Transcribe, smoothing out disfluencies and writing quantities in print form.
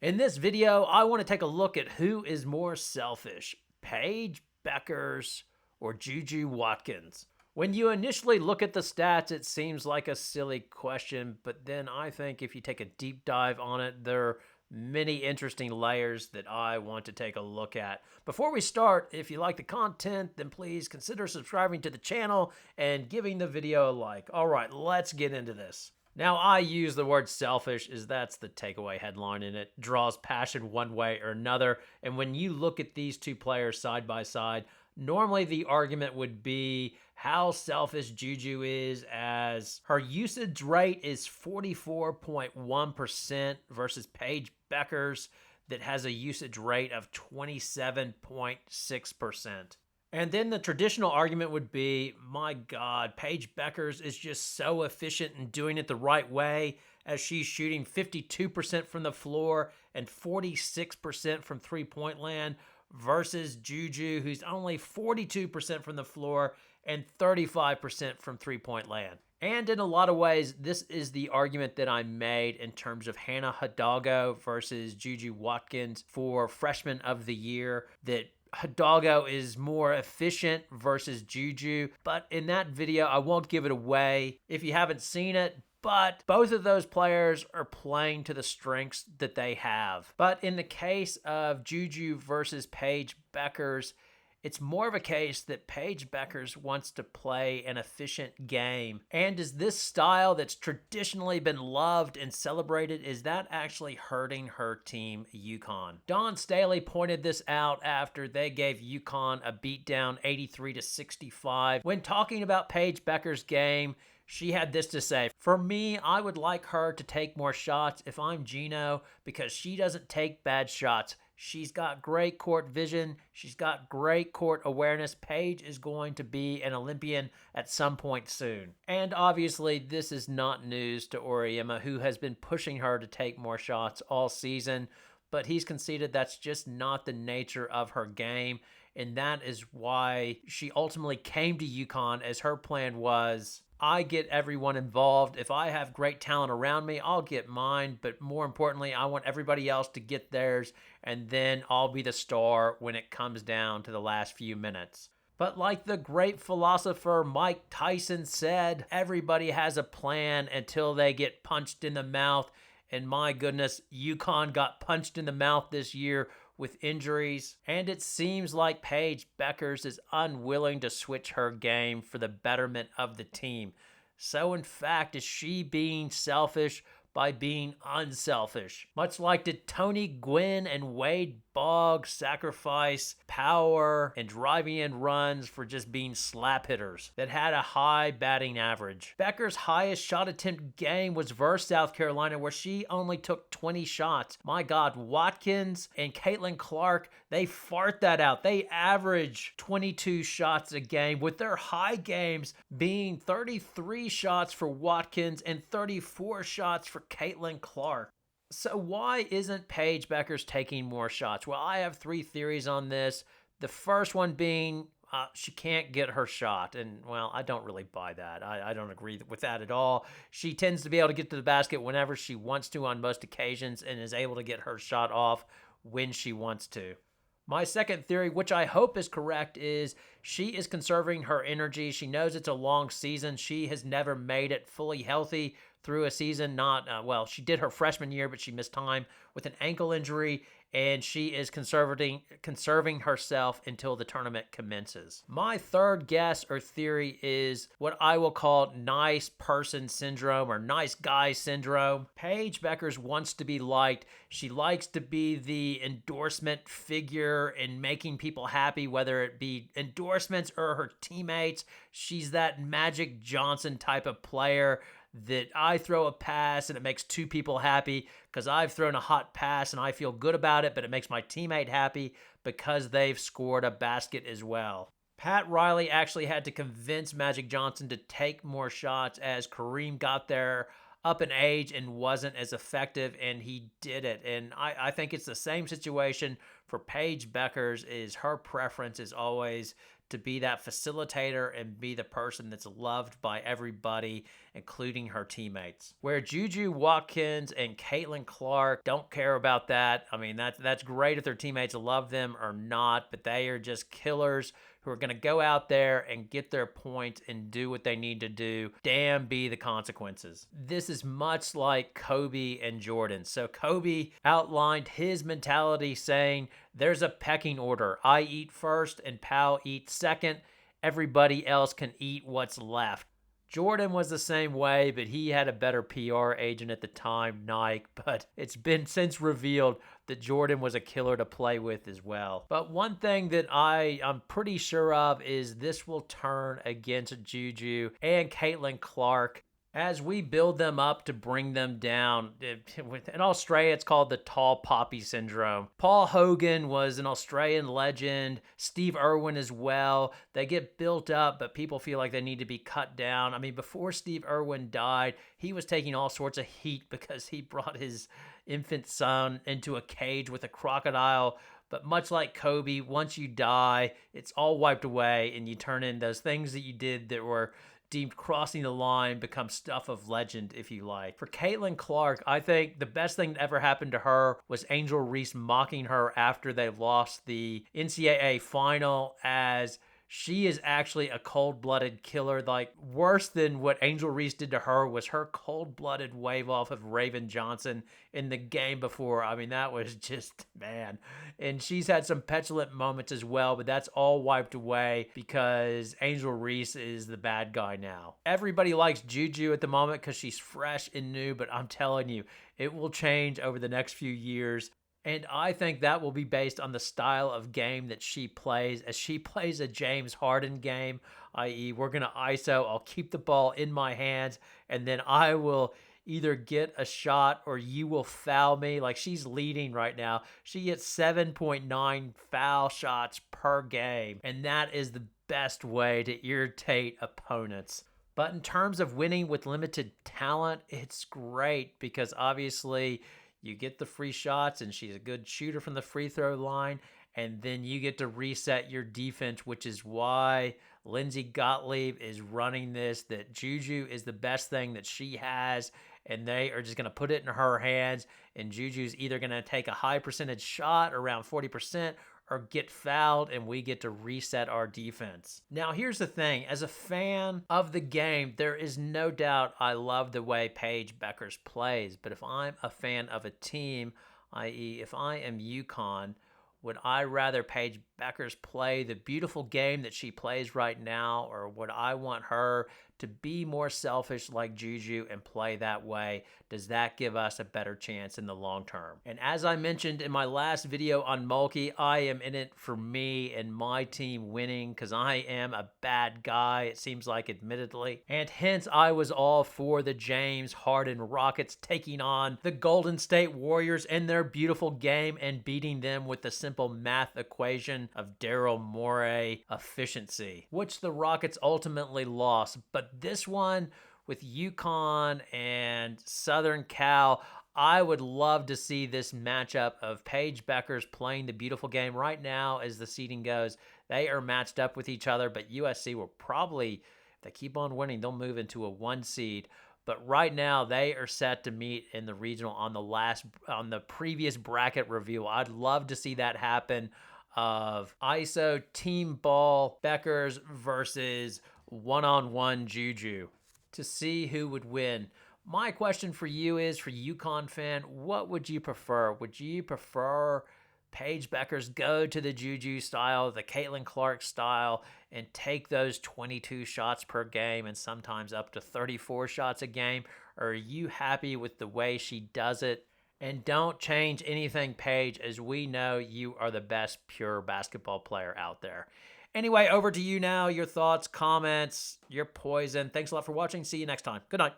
In this video, I want to take a look at who is more selfish, Paige Bueckers or JuJu Watkins. When you initially look at the stats, it seems like a silly question, but then I think if you take a deep dive on it, there are many interesting layers that I want to take a look at. Before we start, if you like the content, then please consider subscribing to the channel and giving the video a like. All right, let's get into this. Now, I use the word selfish as that's the takeaway headline, and it draws passion one way or another. And when you look at these two players side by side, normally the argument would be how selfish JuJu is, as her usage rate is 44.1% versus Paige Bueckers that has a usage rate of 27.6%. And then the traditional argument would be, my God, Paige Bueckers is just so efficient in doing it the right way, as she's shooting 52% from the floor and 46% from three-point land, versus JuJu, who's only 42% from the floor and 35% from three-point land. And in a lot of ways, this is the argument that I made in terms of Hannah Hidalgo versus JuJu Watkins for Freshman of the Year, that Hidalgo is more efficient versus JuJu, but in that video, I won't give it away if you haven't seen it, but both of those players are playing to the strengths that they have. But in the case of JuJu versus Paige Bueckers, it's more of a case that Paige Bueckers wants to play an efficient game. And is this style that's traditionally been loved and celebrated, is that actually hurting her team, UConn? Dawn Staley pointed this out after they gave UConn a beatdown 83-65. When talking about Paige Bueckers' game, she had this to say: "For me, I would like her to take more shots if I'm Gino, because she doesn't take bad shots. She's got great court vision. She's got great court awareness. Paige is going to be an Olympian at some point soon." And obviously, this is not news to Auriemma, who has been pushing her to take more shots all season, but he's conceded that's just not the nature of her game. And that is why she ultimately came to UConn, as her plan was, I get everyone involved. If I have great talent around me, I'll get mine. But more importantly, I want everybody else to get theirs, and then I'll be the star when it comes down to the last few minutes. But like the great philosopher Mike Tyson said, everybody has a plan until they get punched in the mouth. And my goodness, UConn got punched in the mouth this year with injuries. And it seems like Paige Bueckers is unwilling to switch her game for the betterment of the team. So in fact, is she being selfish by being unselfish? Much like did Tony Gwynn and Wade Boggs sacrifice power and driving in runs for just being slap hitters that had a high batting average? Bueckers' highest shot attempt game was versus South Carolina, where she only took 20 shots. My God, Watkins and Caitlyn Clark, they fart that out. They average 22 shots a game, with their high games being 33 shots for Watkins and 34 shots for Caitlyn Clark. So why isn't Paige Bueckers taking more shots? Well, I have three theories on this. The first one being she can't get her shot. And, well, I don't really buy that. I don't agree with that at all. She tends to be able to get to the basket whenever she wants to on most occasions, and is able to get her shot off when she wants to. My second theory, which I hope is correct, is she is conserving her energy. She knows it's a long season. She has never made it fully healthy through a season. Well, she did her freshman year, but she missed time with an ankle injury, and she is conserving herself until the tournament commences. My third guess or theory is what I will call nice person syndrome, or nice guy syndrome. Paige Bueckers wants to be liked. She likes to be the endorsement figure in making people happy, whether it be endorsements or her teammates. She's that Magic Johnson type of player that I throw a pass and it makes two people happy because I've thrown a hot pass and I feel good about it, but it makes my teammate happy because they've scored a basket as well. Pat Riley actually had to convince Magic Johnson to take more shots as Kareem got there up in age and wasn't as effective, and he did it. And I think it's the same situation for Paige Bueckers. Is her preference is always to be that facilitator and be the person that's loved by everybody, including her teammates. Where JuJu Watkins and Caitlyn Clark don't care about that. I mean, that's great if their teammates love them or not, but they are just killers who are going to go out there and get their points and do what they need to do. Damn be the consequences. This is much like Kobe and Jordan. So Kobe outlined his mentality saying, there's a pecking order. I eat first and Pal eats second. Everybody else can eat what's left. Jordan was the same way, but he had a better PR agent at the time, Nike, but it's been since revealed that Jordan was a killer to play with as well. But one thing that I'm pretty sure of is this will turn against JuJu and Caitlyn Clark as we build them up to bring them down. In Australia, it's called the tall poppy syndrome. Paul Hogan was an Australian legend, Steve Irwin as well. They get built up, but people feel like they need to be cut down. I mean, before Steve Irwin died, he was taking all sorts of heat because he brought his infant son into a cage with a crocodile. But much like Kobe, once you die, it's all wiped away and you turn in those things that you did that were deemed crossing the line, become stuff of legend, if you like. For Caitlyn Clark, I think the best thing that ever happened to her was Angel Reese mocking her after they lost the NCAA final, as she is actually a cold-blooded killer. Like, worse than what Angel Reese did to her was her cold-blooded wave off of Raven Johnson in the game before. I mean, that was just, man. And she's had some petulant moments as well, but that's all wiped away because Angel Reese is the bad guy now. Everybody likes JuJu at the moment because she's fresh and new, but I'm telling you, it will change over the next few years. And I think that will be based on the style of game that she plays. As she plays a James Harden game, i.e. we're going to ISO, I'll keep the ball in my hands, and then I will either get a shot or you will foul me. Like, she's leading right now. She gets 7.9 foul shots per game, and that is the best way to irritate opponents. But in terms of winning with limited talent, it's great because obviously you get the free shots and she's a good shooter from the free throw line, and then you get to reset your defense, which is why Lindsay Gottlieb is running this, that JuJu is the best thing that she has, and they are just going to put it in her hands, and JuJu's either going to take a high percentage shot, around 40%, or get fouled, and we get to reset our defense. Now, here's the thing. As a fan of the game, there is no doubt I love the way Paige Bueckers plays, but if I'm a fan of a team, i.e. if I am UConn, would I rather Paige Bueckers play the beautiful game that she plays right now, or would I want her to be more selfish like JuJu and play that way? Does that give us a better chance in the long term? And as I mentioned in my last video on Mulkey, I am in it for me and my team winning because I am a bad guy, it seems like, admittedly. And hence, I was all for the James Harden Rockets taking on the Golden State Warriors in their beautiful game and beating them with the simple math equation of Daryl Morey efficiency, which the Rockets ultimately lost. But this one with UConn and Southern Cal, I would love to see this matchup of Paige Bueckers playing the beautiful game. Right now, as the seeding goes, they are matched up with each other, but USC will probably, if they keep on winning, they'll move into a 1 seed. But right now, they are set to meet in the regional on the previous bracket reveal. I'd love to see that happen, of ISO team ball Bueckers versus one-on-one JuJu, to see who would win. My question for you is, for UConn fan, what would you prefer? Would you prefer Paige Bueckers go to the JuJu style, the Caitlyn Clark style, and take those 22 shots per game and sometimes up to 34 shots a game? Or are you happy with the way she does it? And don't change anything, Paige, as we know you are the best pure basketball player out there. Anyway, over to you now. Your thoughts, comments, your poison. Thanks a lot for watching. See you next time. Good night.